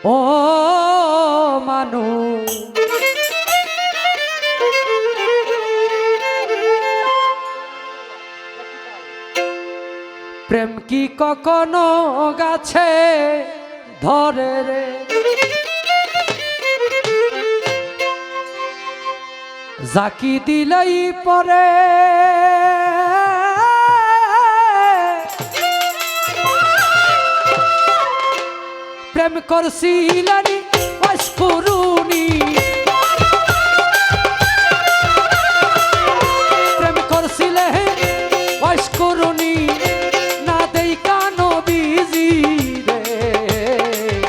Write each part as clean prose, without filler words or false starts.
ও মানুষ প্রেম কি কখনো গাছে ধরে রে জাকি দিলেই পরে প্রেম করছিলেন অস্ফুরুনি প্রেম করছিলেন অস্ফুরুনি না দেই কানো বিজি রে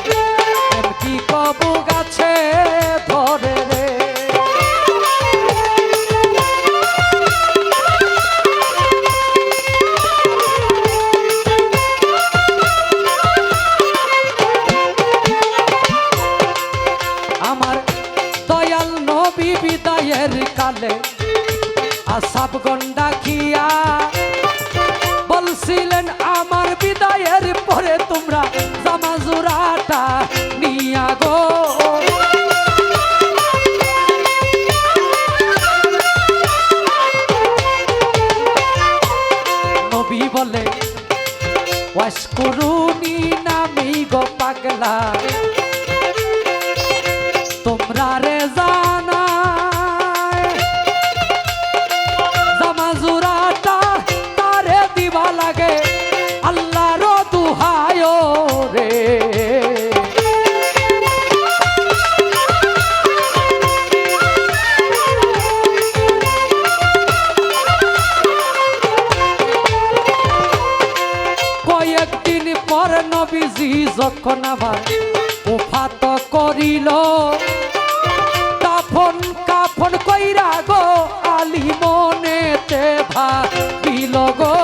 প্রেম কি কবু গাছে ধরে রে বিদায়ের কালে আসাব গন্ডা খিয়া বলছিলেন আমার বিদায়ের পরে তোমরা জামা জোড়াটা নিয়া গো নবী বলে ওয়াশকুরুনি নামি গো পাগলা তোমরা রে জানা জামা জোড়াটা তারে দিবা লাগে আল্লাহর দুহায় রে কয়েকদিন পর নবীজি যখন আবার ওফাত করিল কাফন কইরা গো আলী মনেতে ভাবিল গো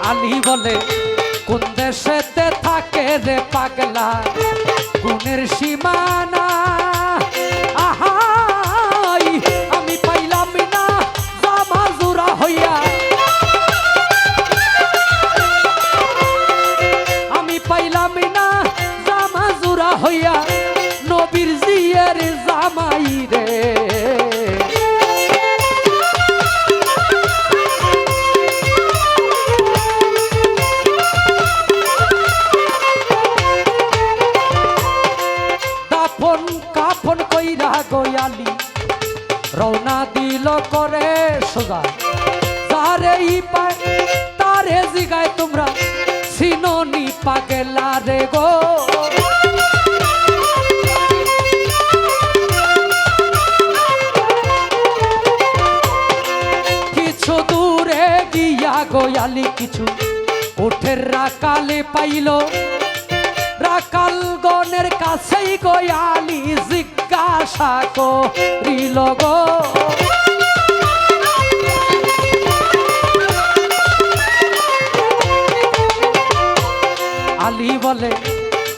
আলী বলে কোন দেশেতে থাকে রে পাগলা গুণের সীমানা আহাই আমি পাইলাম না জামা জোড়া হইয়া পাইলাম না জামা জোড়া হইয়া নবীর জিয়ের জামাই রে দাফন কাফন কইরা গয়ালি রওনা দিল করে সোজা যারেই পায় তারে জিগায় তোমরা সিনোনি পাগলা রে গো কিছু দূরে গিয়া গয়ালি কিছু উঠের রাকালে পাইল রাকাল গনের কাছেই গয়ালি জিজ্ঞাসা করিল গো আলী বলে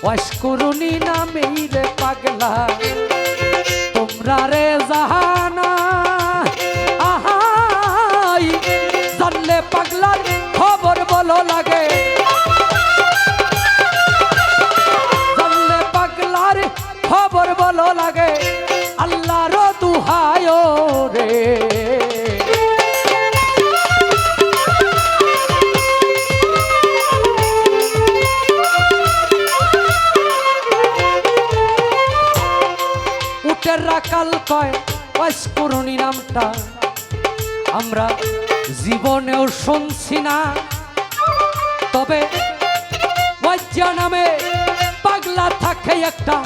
ওয়াশকুরুনি নামেই রে পাগলা তোমরা রে জাহানা আহাই জানলে পাগলার খবর বলো লাগে জানলে পাগলার খবর বলো লাগে আল্লাহর দুহায় রে রাকাল কয় ওয়াশকুরুনি নামটা আমরা জীবনেও শুনছি না তবে ওয়াজ্জা নামে পাগলা থাকে একটা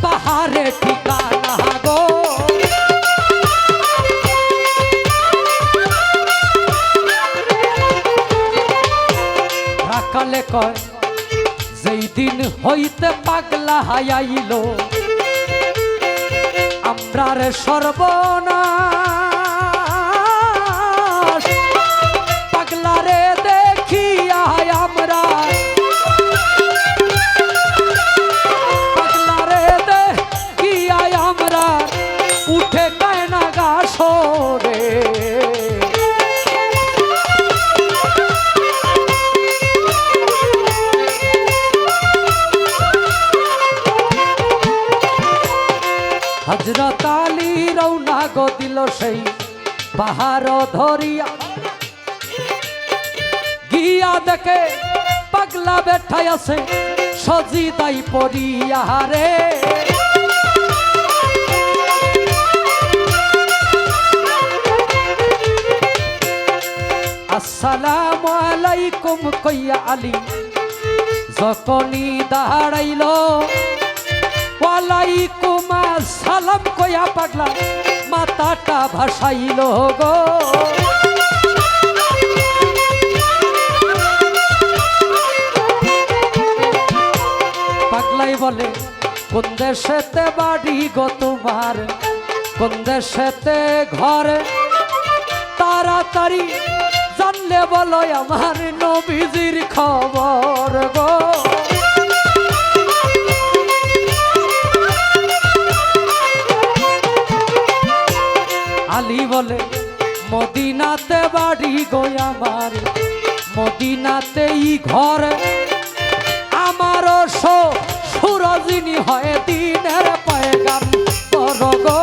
পাহাড়ে ঠিকানা গো রাকালে কয় যেই দিন হইতে পাগলা হাইল আমরার সর্বনাশ পাগলারে দেখিয়া আমরা পাগলারে দেখিয়া আমরা উঠে কায়না গাছরে হযরত আলী রওনা গো দিল সেই পাহাড় ধরিয়া গিয়া দেখে পাগলা বেঠাই আছে সজিদাই পড়িয়া রে আসসালামু আলাইকুম কইয়া আলী যখনই দাঁড়াইল ওয়ালাইকুম আসসালাম কইয়া পাগলা মাথাটা ভাসাইল গো পাগলাই বলে কোন দেশেতে বাড়ি গো তোমার কোন দেশেতে ঘর তাড়াতাড়ি জানলে বলো আমার নবীজির খবর গো আলী বলে মদিনাতে বাড়ি গো আমার মদিনাতেই ঘর আমারও সুরজিনী হয় দিনের পয়গাম্বর গো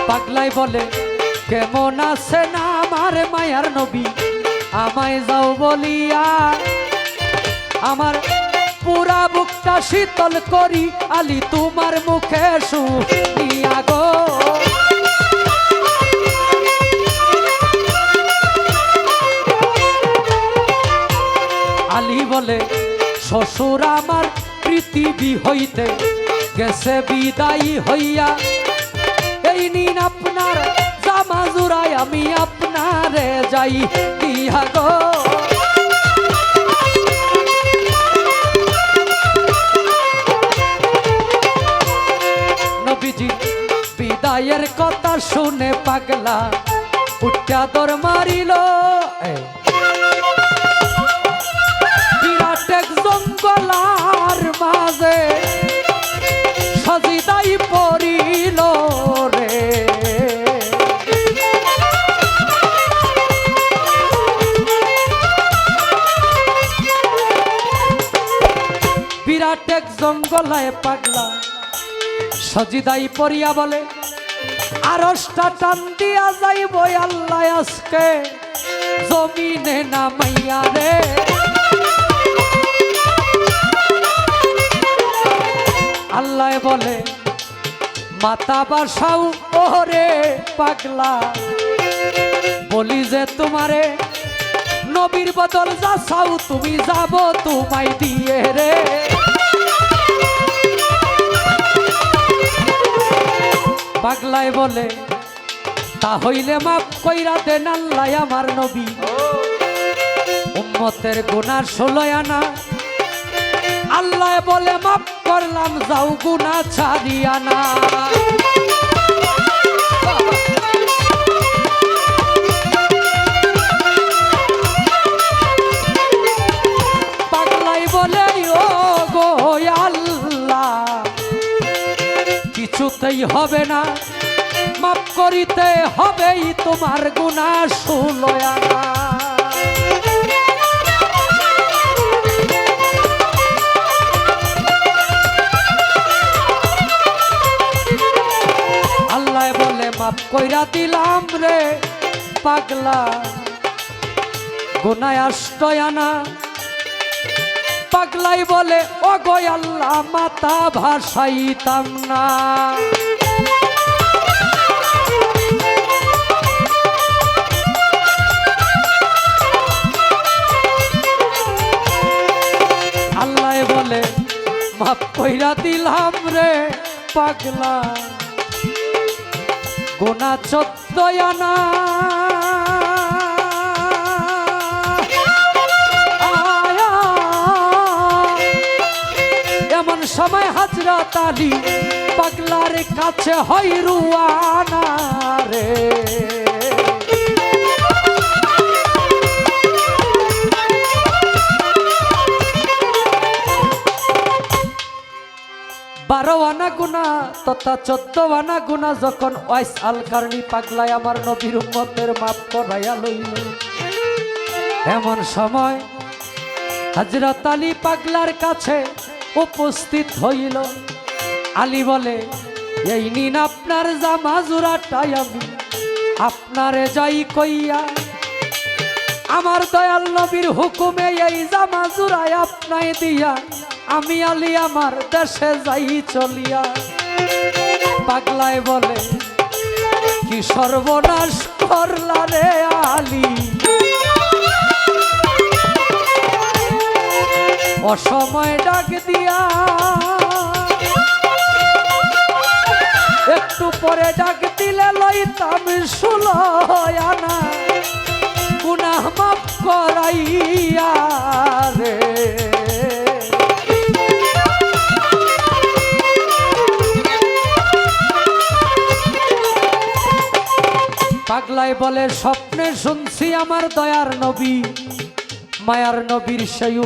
পাগলাই বলে কেমন আছে না আমার মায়ার নবী আমায় যাও বলিয়া আমার পুরা বুকটা শীতল করি আলী তোমার মুখে শুনিয়া গো আলী বলে শ্বশুর আমার পৃথিবী হইতে গেছে বিদায়ী হইয়া এই নিন আপনার জামা জুড়াই আমি আপনারে যাই দিয়া গো নবীজি বিদায়ের কথা শুনে পাগলা উঠা দর মারিল বিরাট এক জঙ্গলার মাঝে সজিদাই পড়িল রে বিরাট এক জঙ্গলায় পাগলা সজিদাই পড়িয়া বলে আরশটা টান দিয়া যাইব আল্লাহ আজকে জমিনে নামাইয়া রে আল্লাহ বলে মাতা বাসাও ওরে পাগলা বলি যে তোমারে নবীর বদল যা চাও তুমি যাব তোমায় দিয়ে রে পাগলাই বলে তা হইলে মাপ কইরা দেন আল্লাহ আমার নবী উম্মতের গুনাহ 16 আনা আল্লাহ বলে মাপ করলাম যাও গুনাহ ছাড়িয়া না পাগলাই বলে ও গো আল্লাহ কিছুতেই হবে না মাপ করিতে হবেই তোমার গুনাহ 16 আনা আল্লাহ বলে মাপ কইরা দিলাম রে পাগলা গুনাহ 8 আনা পাগলাই বলে ও গো আল্লাহ মাথা ভাসাইতাম না আল্লাহ বলে মাপ কইরা দিলাম রে পাগলা গুনাহ 14 আনা এমন সময় হযরত আলী পাগলার কাছে হয় রুয়ানা রে বারো আনা গুনা তথা 14 আনা গুনা যখন ওয়াইস আল কারনি পাগলায় আমার নবীর উম্মতের মাপ করাইয়া লইল এমন সময় হযরত আলী পাগলার কাছে উপস্থিত হইল। আলী বলে, এই নিন আপনার জামা জোড়াটাই আমি আপনারে যাই কইয়া, আমার দয়াল নবীর হুকুমে এই জামা জোড়ায় আপনায় দিয়া আমি আলী আমার দেশে যাই চলিয়া। পাগলায় বলে, কি সর্বনাশ করলা রে আলী, অসময় ডাক দিয়া, একটু পরে ডাক দিলে লইতাম 16 আনা গুনাহ মাফ করাইয়া রে। পাগলায় বলে, স্বপ্নে শুনছি আমার দয়ার নবী মায়ার নবীর সেই